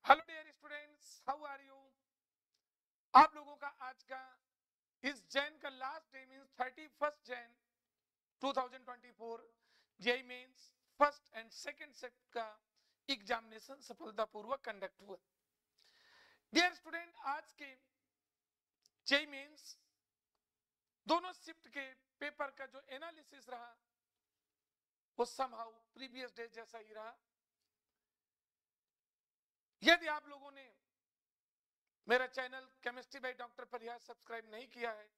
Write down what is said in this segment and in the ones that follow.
Hello dear students, how are you. आप लोगों का आज का इस जैन का last day means 31 Jan 2024 JEE Mains first and second shift का एग्जामिनेशन सफलतापूर्वक कंडक्ट हुआ। डियर स्टूडेंट, आज के जेई मेंस दोनों शिफ्ट के पेपर का जो एनालिसिस रहा वो समहाउ प्रीवियस डे जैसा ही रहा। यदि आप लोगों ने मेरा channel chemistry by doctor Parihar subscribe नहीं किया है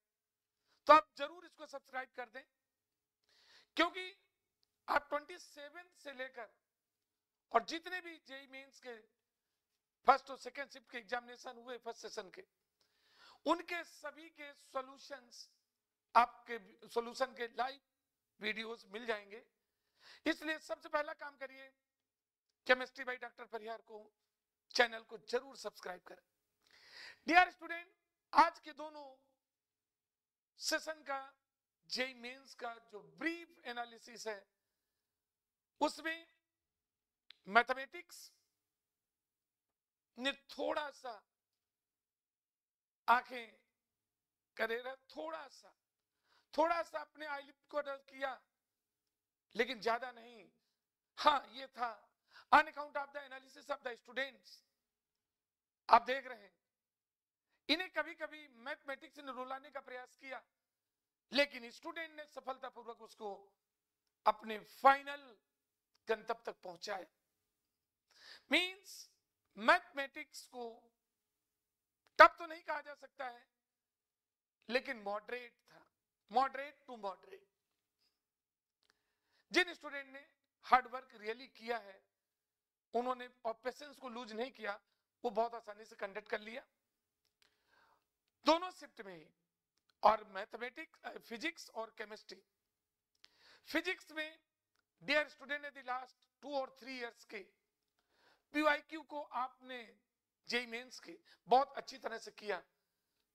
तो आप जरूर इसको सब्सक्राइब कर दें, क्योंकि आप 27 से लेकर और जितने भी जेई मेंस के फर्स्ट और सेकंड शिफ्ट के एग्जामिनेशन हुए फर्स्ट सेशन के, उनके सभी के सॉल्यूशंस आपके सॉल्यूशन के लाइव वीडियोस मिल जाएंगे। इसलिए सबसे पहला काम करिए, केमिस्ट्री बाय डॉक्टर परिहार को चैनल को जरूर सब्सक्राइब करें। डियर स्टूडेंट, आज के दोनों सेशन का जेई मेंस का जो ब्रीफ एनालिसिस है उसमें मैथमेटिक्स ने थोड़ा सा आंखें करेगा, थोड़ा सा अपने आईलिड को डल किया, लेकिन ज्यादा नहीं। हाँ, ये था on account of the analysis of the students. आप देख रहे हैं इन्हें कभी कभी मैथमेटिक्स ने रुलाने का प्रयास किया, लेकिन स्टूडेंट ने सफलतापूर्वक उसको अपने फाइनल गंतव्य तक पहुंचाया। मींस मैथमेटिक्स को टफ तो नहीं कहा जा सकता है, लेकिन मॉडरेट था, मॉडरेट टू मॉडरेट। जिन स्टूडेंट ने हार्डवर्क रियली किया है उन्होंने और पेशेंस को लूज नहीं किया, वो बहुत आसानी से कंडक्ट कर लिया दोनों शिफ्ट में ही। और मैथमेटिक्स, फिजिक्स और केमिस्ट्री। फिजिक्स में डियर स्टूडेंट, यदि लास्ट 2 और 3 इयर्स के पीवाईक्यू को आपने जेई मेंस के बहुत अच्छी तरह से किया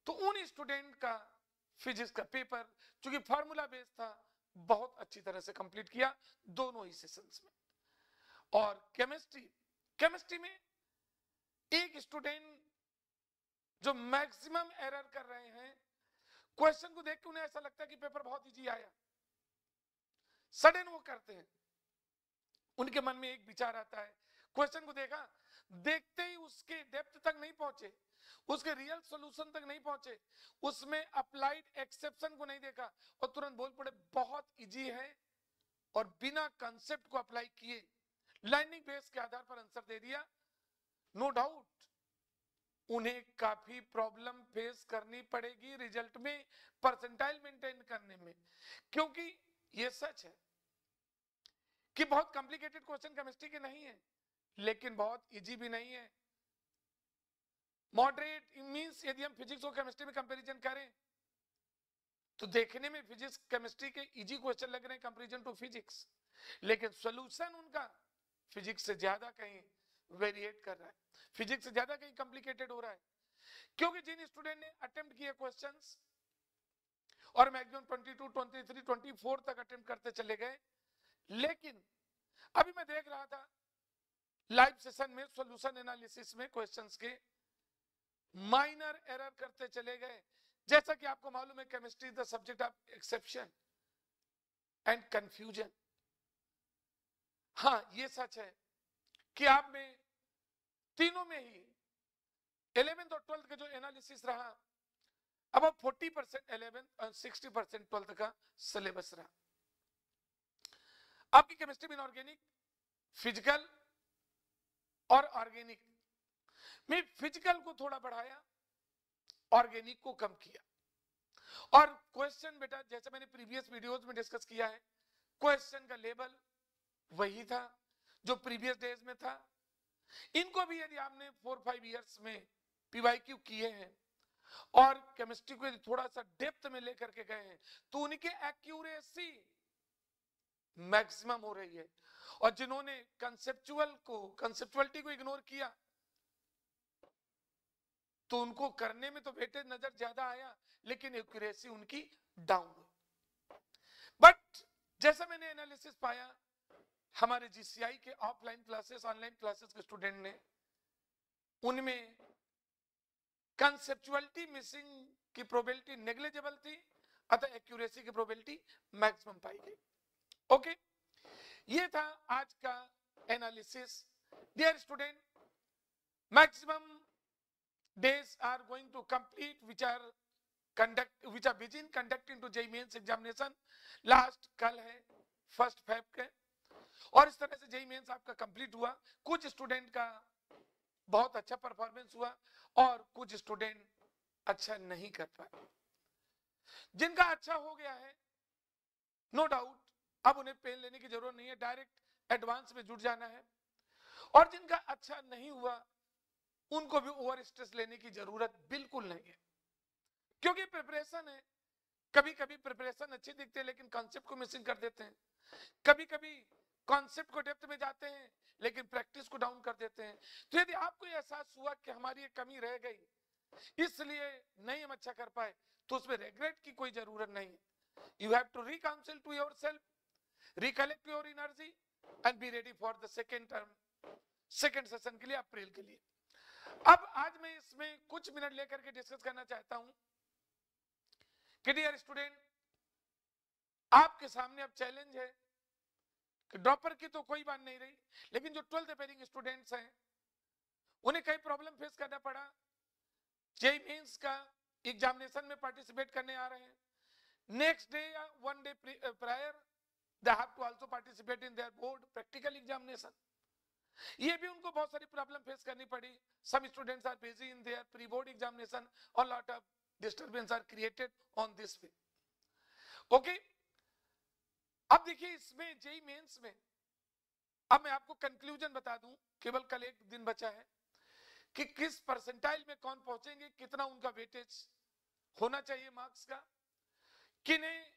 तो उन स्टूडेंट का फिजिक्स का पेपर, चूंकि फार्मूला बेस्ड था, बहुत अच्छी तरह से कंप्लीट किया दोनों ही सेशंस में। और केमिस्ट्री में एक स्टूडेंट जो मैक्सिमम एरर कर रहे हैं, क्वेश्चन को देख के उन्हें ऐसा लगता है कि पेपर बहुत इजी आया, सडन वो करते हैं, उनके मन में एक विचार आता है, क्वेश्चन को देखा, देखते ही उसके डेप्थ तक नहीं पहुंचे, उसके रियल सॉल्यूशन तक नहीं पहुंचे, उसमें अप्लाइड एक्सेप्शन को नहीं देखा और तुरंत बोल पड़े बहुत इजी है, और बिना कंसेप्ट को अप्लाई किए लाइनिंग बेस के आधार पर आंसर दे दिया। नो डाउट उन्हें काफी प्रॉब्लम फेस करनी पड़ेगी रिजल्ट में, परसेंटाइल मेंटेन करने में, क्योंकि यह सच है कि बहुत कॉम्प्लिकेटेड क्वेश्चन केमिस्ट्री के नहीं है, लेकिन बहुत इजी भी नहीं है। मॉडरेट मींस यदि हम फिजिक्स और केमिस्ट्री में कंपैरिजन करें तो देखने में फिजिक्स केमिस्ट्री के इजी क्वेश्चन लग रहे हैं कंपैरिजन टू फिजिक्स, लेकिन सॉल्यूशन उनका फिजिक्स से ज्यादा कहीं वेरिएट कर रहा है, फिजिक्स से ज्यादा कहीं कॉम्प्लिकेटेड हो रहा है। क्योंकि जिन स्टूडेंट ने अटेम्प्ट किए क्वेश्चंस और मैक्सिमम 22, 23, 24 तक अटेम्प्ट करते चले गए, लेकिन अभी मैं देख रहा था लाइव सेशन में सॉल्यूशन एनालिसिस में क्वेश्चंस के माइनर एरर करते चले गए। जैसा कि आपको मालूम है, chemistry the subject of exception and confusion. हाँ, ये सच है कि आप में तीनों में ही 11th और 12th का जो एनालिसिस रहा, अब 40% 11th और 60% 12th का सिलेबस रहा। आपकी केमिस्ट्री में ऑर्गेनिक, फिजिकल और ऑर्गेनिक में फिजिकल को थोड़ा बढ़ाया, ऑर्गेनिक को कम किया। और क्वेश्चन बेटा, जैसे मैंने प्रीवियस वीडियोस में डिस्कस किया है, क्वेश्चन का लेवल वही था जो प्रीवियस डेज में था। इनको भी यदि आपने 4-5 इयर्स में पीवाईक्यू किए हैं और केमिस्ट्री को यदि थोड़ा सा डेप्थ में लेकर के गए हैं तो उनकी एक्यूरेसी मैक्सिमम हो रही है। और जिन्होंने कंसेप्चुअलिटी को इग्नोर किया तो उनको करने में तो वेटेज नजर ज्यादा आया, लेकिन एक्यूरेसी उनकी डाउन हुई। बट जैसा मैंने एनालिसिस पाया, हमारे जीसीआई के ऑफलाइन क्लासेस, ऑनलाइन क्लासेस के स्टूडेंट ने उनमें कंसेप्चुअलिटी मिसिंग की प्रोबेबिलिटी नेग्लिजिबल थी, अतः एक्यूरेसी की प्रोबेबिलिटी मैक्सिमम पाई गई। ओके, ये था आज का analysis. Dear student, maximum days are going to complete which are begin conducting to JEE Mains examination. Last कल है 1 Feb के, और इस तरह से JEE मेंस आपका कंप्लीट हुआ। कुछ स्टूडेंट का बहुत अच्छा परफॉर्मेंस हुआ और कुछ स्टूडेंट अच्छा नहीं कर पाए। जिनका अच्छा हो गया है, नो डाउट अब उन्हें पेन लेने की जरूरत नहीं है, डायरेक्ट एडवांस में जुट जाना है। और जिनका अच्छा नहीं हुआ, उनको भी ओवर स्ट्रेस लेने की जरूरत बिल्कुल नहीं है, क्योंकि प्रिपरेशन है। कभी कभी प्रिपरेशन अच्छी दिखती है लेकिन कॉन्सेप्ट को मिसिंग कर देते हैं, कभी कभी कॉन्सेप्ट को डेप्थ में जाते हैं लेकिन प्रैक्टिस को डाउन कर देते हैं। तो यदि आपको एहसास हुआ कि हमारी एक कमी रह गई, इसलिए नहीं हम अच्छा कर पाए, तो उसमें रिग्रेट की कोई जरूरत नहीं है। You have to reconcile to yourself, recollect your energy and be ready for the second term, second session के लिए, अप्रैल के लिए। अब आज मैं इसमें कुछ मिनट लेकर के डिस्कस करना चाहता हूं कि डियर स्टूडेंट, आपके सामने अब चैलेंज है कि ड्रॉपर की तो कोई बात नहीं रही, लेकिन जो 12th अपेयरिंग स्टूडेंट्स हैं उन्हें कई प्रॉब्लम फेस करना पड़ा। जेईई मेंस का एग्जामिनेशन में पार्टिसिपेट करने आ रहे हैं, नेक्स्ट डे या 1 day prior they have to also participate in their board practical examination. ये भी उनको बहुत सारी प्रॉब्लम फेस करनी पड़ी। Some students are busy in their pre board examination और lot of disturbance are created on this way. Okay, अब देखिए इसमें जेईई मेंस में, अब मैं आपको कंक्लूजन बता दूं, केवल कल एक दिन बचा है, कि किस परसेंटाइल में कौन पहुंचेंगे, कितना उनका वेटेज होना चाहिए मार्क्स का, किन्हें,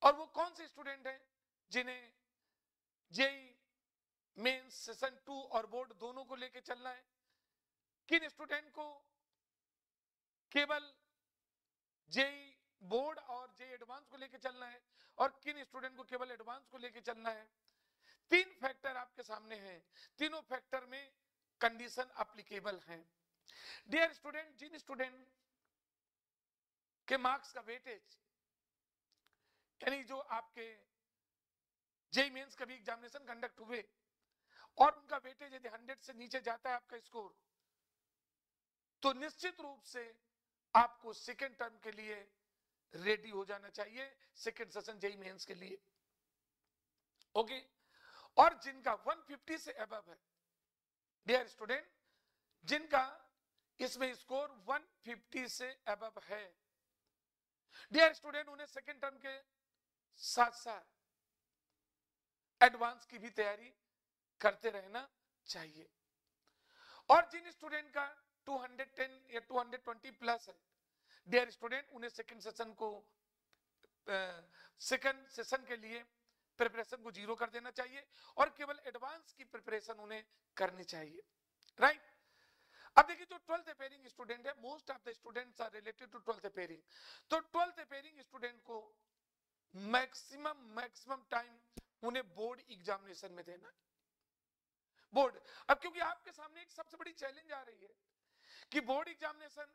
और वो कौन से स्टूडेंट हैं जिन्हें जेईई मेंस सेशन 2 और बोर्ड दोनों को लेके चलना है, किन स्टूडेंट को केवल जेईई बोर्ड और जेईई एडवांस को लेके चलना है, और किन स्टूडेंट को केवल एडवांस को लेके चलना है। 3 फैक्टर आपके सामने हैं, तीनों फैक्टर में कंडीशन एप्लीकेबल हैं। डियर स्टूडेंट, जिन स्टूडेंट के मार्क्स का वेटेज, यानी जो आपके जेईई मेंस का भी एग्जामिनेशन कंडक्ट हुए और उनका वेटेज यदि 100 से नीचे जाता है आपका स्कोर, तो निश्चित रूप से आपको सेकेंड टर्म के लिए रेडी हो जाना चाहिए, सेकेंड सेशन जेईई मेंस के लिए। ओके, और जिनका 150 से अबव है, डियर स्टूडेंट, जिनका इसमें स्कोर 150 से अबव है, डियर स्टूडेंट, उन्हें सेकेंड टर्म के साथ साथ एडवांस की भी तैयारी करते रहना चाहिए। और जिन स्टूडेंट का 210 या 220 प्लस है, डियर स्टूडेंट, उन्हें सेकंड सेशन को सेकंड सेशन के लिए प्रिपरेशन को 0 कर देना चाहिए और केवल एडवांस की प्रिपरेशन उन्हें करनी चाहिए। राइट, अब देखिए जो 12th अपेयरिंग स्टूडेंट है, most of the students are related to 12th appearing, तो 12th अपेयरिंग स्टूडेंट को मैक्सिमम टाइम उन्हें बोर्ड एग्जामिनेशन में देना है। बोर्ड, अब क्योंकि आपके सामने एक सबसे बड़ी चैलेंज आ रही है कि board examination,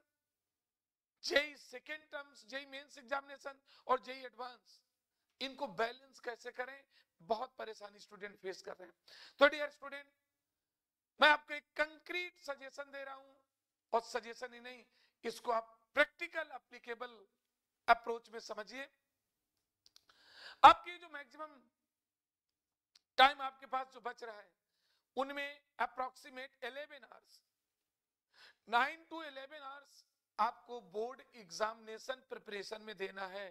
JEE second terms, JEE Mains examination और जेईई एडवांस, इनको बैलेंस कैसे करें, बहुत परेशानी स्टूडेंट फेस कर रहे हैं। तो डियर स्टूडेंट, मैं आपको एक कंक्रीट सजेशन दे रहा हूं, और सजेशन ही नहीं, इसको आप प्रैक्टिकल एप्लीकेबल अप्रोच में समझिए। आपकी जो मैक्सिमम टाइम आपके पास जो बच रहा है, उनमें अप्रोक्सीमेट 11 आवर्स, 9 to 11 आवर्स आपको बोर्ड एग्जामिनेशन प्रिपरेशन में देना है।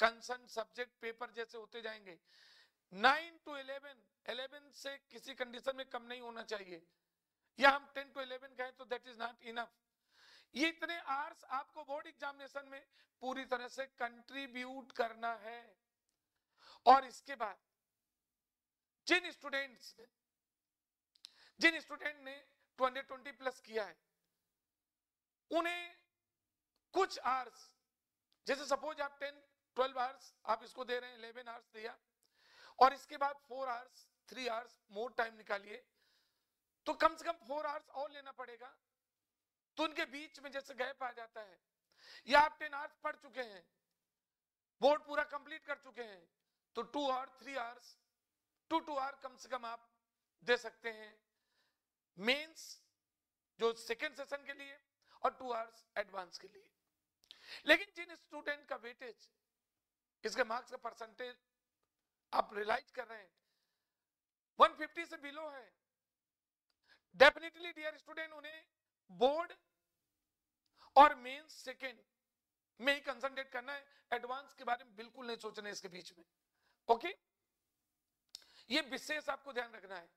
कंसर्न सब्जेक्ट पेपर जैसे होते जाएंगे, 9 to 11 से किसी कंडीशन में कम नहीं होना चाहिए, या हम 10 to 11 कहें तो दैट इज नॉट इनफ। ये इतने आवर्स आपको बोर्ड एग्जामिनेशन में पूरी तरह से कंट्रीब्यूट करना है। और इसके बाद जिन स्टूडेंट ने 220 प्लस किया है, उन्हें कुछ आवर्स, जैसे सपोज आप 10-12 आवर्स आप इसको दे रहे हैं, 11 आवर्स दिया, और इसके बाद 4 आवर्स 3 आवर्स मोर टाइम निकालिए, तो कम से कम 4 आवर्स और लेना पड़ेगा, तो उनके बीच में जैसे गैप आ जाता है, या आप 10 आवर्स पढ़ चुके हैं, बोर्ड पूरा कंप्लीट कर चुके हैं, तो 2 और 3 आवर्स 2 आवर कम से कम आप दे सकते हैं मेंस जो सेकेंड सेशन के लिए, और 2 आवर्स एडवांस के लिए। लेकिन जिन स्टूडेंट का वेटेज, इसके मार्क्स का परसेंटेज आप रियलाइज कर रहे हैं 150 से बिलो है, डेफिनेटली डियर स्टूडेंट उन्हें बोर्ड और मेंस सेकेंड में ही कंसंट्रेट करना है, एडवांस के बारे में बिल्कुल नहीं सोचना है इसके बीच में। ओके, ये विशेष आपको ध्यान रखना है।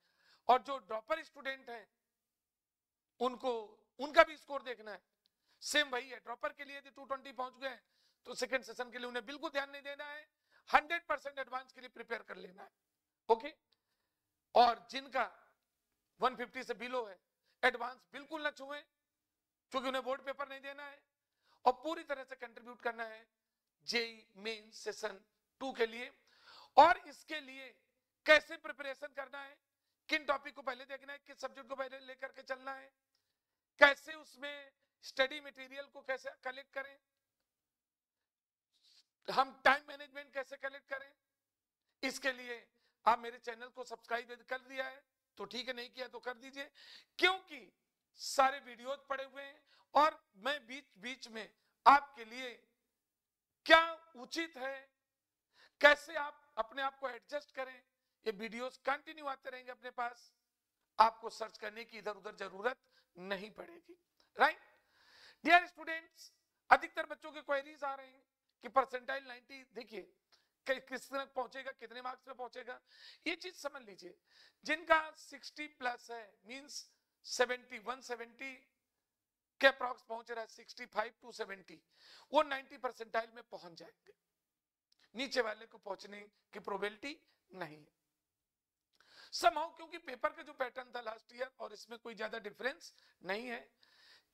और जो ड्रॉपर स्टूडेंट हैं उनको उनका भी स्कोर देखना है, सेम वही है। ड्रॉपर के लिए यदि 220 पहुंच गए तो सेकंड सेशन के लिए उन्हें बिल्कुल ध्यान नहीं देना है, 100% एडवांस के लिए प्रिपेयर कर लेना है। ओके, और जिनका 150 से बिलो है, एडवांस बिल्कुल ना छुएं, क्योंकि उन्हें बोर्ड पेपर नहीं देना है, और पूरी तरह से कंट्रीब्यूट करना है जेईई मेन सेशन 2 के लिए। और इसके लिए कैसे प्रिपरेशन करना है, किन टॉपिक को पहले देखना है, किस सब्जेक्ट को पहले लेकर के चलना है, कैसे उसमें स्टडी मटेरियल को कैसे कलेक्ट करें, हम टाइम मैनेजमेंट कैसे कलेक्ट करें, इसके लिए आप मेरे चैनल को सब्सक्राइब कर दिया है तो ठीक है, नहीं किया तो कर दीजिए, क्योंकि सारे वीडियोज पड़े हुए हैं और मैं बीच बीच में आपके लिए क्या उचित है, कैसे आप अपने आप को एडजस्ट करें, ये वीडियोस कंटिन्यू आते रहेंगे अपने पास, आपको सर्च करने की इधर उधर जरूरत नहीं पड़ेगी। राइट डियर स्टूडेंट्स, अधिकतर बच्चों के क्वेरीज आ रहे हैं कि परसेंटाइल 90 देखिए किस तरह पहुंचेगा, कितने मार्क्स पे पहुंचेगा, ये चीज समझ लीजिए। जिनका 60 प्लस है, मींस 70 170 के अप्रॉक्स पहुंच रहा है, 65 to 70, वो 90 परसेंटाइल में पहुंच जाएंगे, नीचे वाले को पहुंचने की प्रोबेबिलिटी नहीं है। समहाउ क्योंकि पेपर का जो पैटर्न था लास्ट ईयर और इसमें कोई ज्यादा डिफरेंस नहीं है,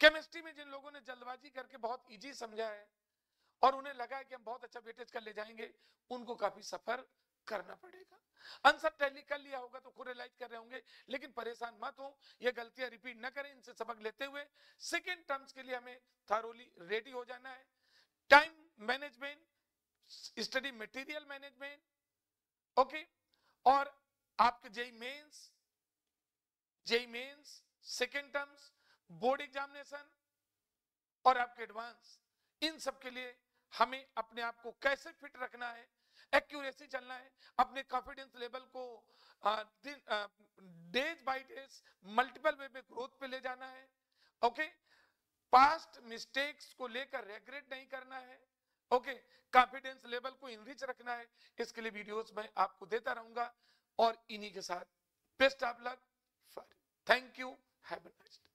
केमिस्ट्री में जिन लोगों ने जल्दबाजी करके बहुत इजी समझा है और उन्हें लगा है कि हम बहुत अच्छा वेटेज कर ले जाएंगे, उनको काफी सफर करना पड़ेगा। आंसर टैली कर लिया होगा तो खुद रियलाइज कर रहे होंगे, लेकिन परेशान मत हो, ये गलतियां रिपीट न करें, इनसे सबक लेते हुए सेकेंड टर्म्स के लिए हमें थॉरोली रेडी हो जाना है। Time management, study material management, okay, और आपके JEE Mains second terms, board examination और आपके एडवांस, इन सब के लिए हमें अपने आप को कैसे फिट रखना है, एक्यूरेसी चलना है, अपने कॉन्फिडेंस लेवल को डेज बाय डेज मल्टीपल वे में ग्रोथ पे ले जाना है। ओके, पास्ट मिस्टेक्स को लेकर रेग्रेट नहीं करना है। ओके, कॉन्फिडेंस लेवल को इनरिच रखना है। इसके लिए वीडियोस मैं आपको देता रहूंगा और इन्हीं के साथ best of luck for, thank you, have a nice day.